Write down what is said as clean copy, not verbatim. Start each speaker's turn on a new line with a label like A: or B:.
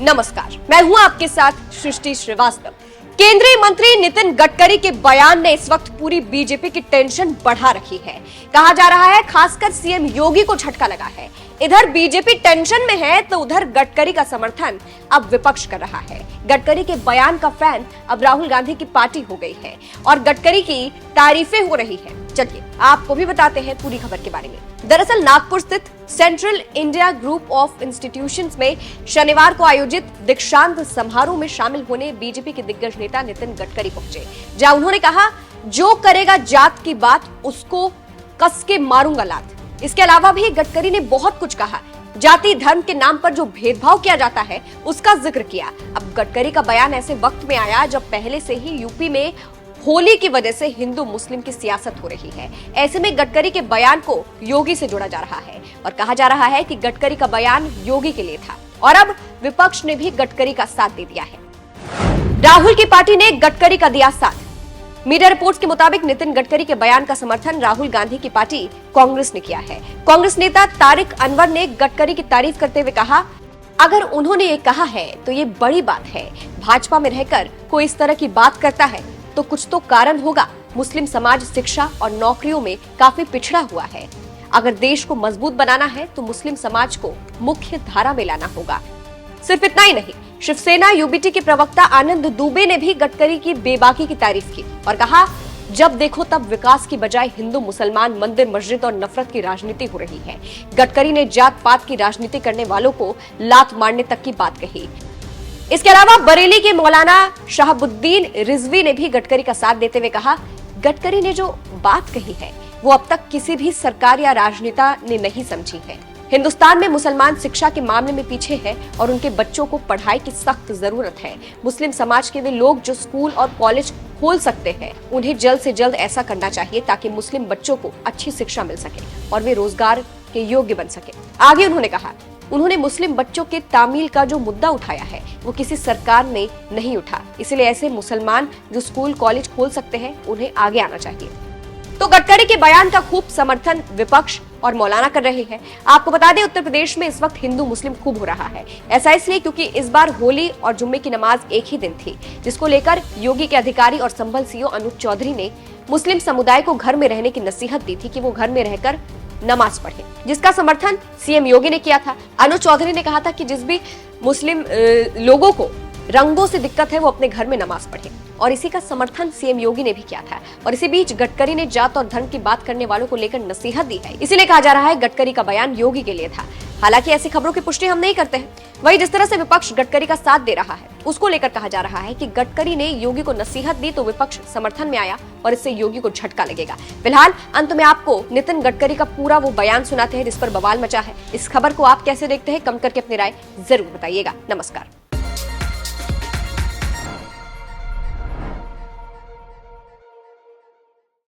A: नमस्कार, मैं हूं आपके साथ सृष्टि श्रीवास्तव। केंद्रीय मंत्री नितिन गडकरी के बयान ने इस वक्त पूरी बीजेपी की टेंशन बढ़ा रखी है। कहा जा रहा है खासकर सीएम योगी को झटका लगा है। इधर बीजेपी टेंशन में है तो उधर गडकरी का समर्थन अब विपक्ष कर रहा है। गडकरी के बयान का फैन अब राहुल गांधी की पार्टी हो गई है और गडकरी की तारीफें हो रही है। चलिए आपको भी बताते हैं पूरी खबर के बारे में। दरअसल नागपुर स्थित central India group of institutions में शनिवार को आयोजित दीक्षांत समारोह में शामिल होने बीजेपी के दिग्गज नेता नितिन गडकरी पहुंचे, जहां उन्होंने कहा, जो करेगा जात की बात उसको कस के मारूंगा लात। इसके अलावा भी गडकरी ने बहुत कुछ कहा। जाति धर्म के नाम पर जो भेदभाव किया जाता है उसका जिक्र किया। अब गडकरी का बयान ऐसे वक्त में आया जब पहले से ही यूपी में होली की वजह से हिंदू मुस्लिम की सियासत हो रही है। ऐसे में गडकरी के बयान को योगी से जोड़ा जा रहा है और कहा जा रहा है कि गडकरी का बयान योगी के लिए था और अब विपक्ष ने भी गडकरी का साथ दे दिया है। राहुल की पार्टी ने गडकरी का दिया साथ। मीडिया रिपोर्ट्स के मुताबिक नितिन गडकरी के बयान का समर्थन राहुल गांधी की पार्टी कांग्रेस ने किया है। कांग्रेस नेता तारिक अनवर ने गडकरी की तारीफ करते हुए कहा, अगर उन्होंने ये कहा है तो ये बड़ी बात है। भाजपा में रहकर कोई इस तरह की बात करता है तो कुछ तो कारण होगा। मुस्लिम समाज शिक्षा और नौकरियों में काफी पिछड़ा हुआ है। अगर देश को मजबूत बनाना है तो मुस्लिम समाज को मुख्य धारा में लाना होगा। सिर्फ इतना ही नहीं, शिवसेना यूबीटी के प्रवक्ता आनंद दुबे ने भी गडकरी की बेबाकी की तारीफ की और कहा, जब देखो तब विकास की बजाय हिंदू मुसलमान मंदिर मस्जिद और नफरत की राजनीति हो रही है। गडकरी ने जात पात की राजनीति करने वालों को लात मारने तक की बात कही। इसके अलावा बरेली के मौलाना शहाबुद्दीन रिजवी ने भी गडकरी का साथ देते हुए कहा, गडकरी ने जो बात कही है वो अब तक किसी भी सरकार या राजनेता ने नहीं समझी है। हिंदुस्तान में मुसलमान शिक्षा के मामले में पीछे है और उनके बच्चों को पढ़ाई की सख्त जरूरत है। मुस्लिम समाज के वे लोग जो स्कूल और कॉलेज खोल सकते हैं, उन्हें जल्द से जल्द ऐसा करना चाहिए ताकि मुस्लिम बच्चों को अच्छी शिक्षा मिल सके और वे रोजगार के योग्य बन सके। आगे उन्होंने कहा, उन्होंने मुस्लिम बच्चों के तामील का जो मुद्दा उठाया है वो किसी सरकार ने नहीं उठा, इसलिए ऐसे मुसलमान जो स्कूल कॉलेज खोल सकते हैं उन्हें आगे आना चाहिए। तो गडकरी के बयान का खूब समर्थन विपक्ष और मौलाना कर रहे हैं। आपको बता दें, उत्तर प्रदेश में इस वक्त हिंदू मुस्लिम खूब हो रहा है। ऐसा इसलिए क्योंकि इस बार होली और जुम्मे की नमाज एक ही दिन थी, जिसको लेकर योगी के अधिकारी और संभल सीओ अनुज चौधरी ने मुस्लिम समुदाय को घर में रहने की नसीहत दी थी कि वो घर में रहकर नमाज पढ़े, जिसका समर्थन सीएम योगी ने किया था। अनुज चौधरी ने कहा था कि जिस भी मुस्लिम लोगों को रंगों से दिक्कत है वो अपने घर में नमाज पढ़े और इसी का समर्थन सीएम योगी ने भी किया था। और इसी बीच गडकरी ने जात और धर्म की बात करने वालों को लेकर नसीहत दी है, इसीलिए कहा जा रहा है गडकरी का बयान योगी के लिए था। हालांकि ऐसी खबरों की पुष्टि हम नहीं करते हैं। वहीं जिस तरह से विपक्ष गडकरी का साथ दे रहा है उसको लेकर कहा जा रहा है कि गडकरी ने योगी को नसीहत दी तो विपक्ष समर्थन में आया और इससे योगी को झटका लगेगा। फिलहाल अंत में आपको नितिन गडकरी का पूरा वो बयान सुनाते हैं जिस पर बवाल मचा है। इस खबर को आप कैसे देखते हैं, कमेंट करके अपनी राय जरूर बताइएगा। नमस्कार।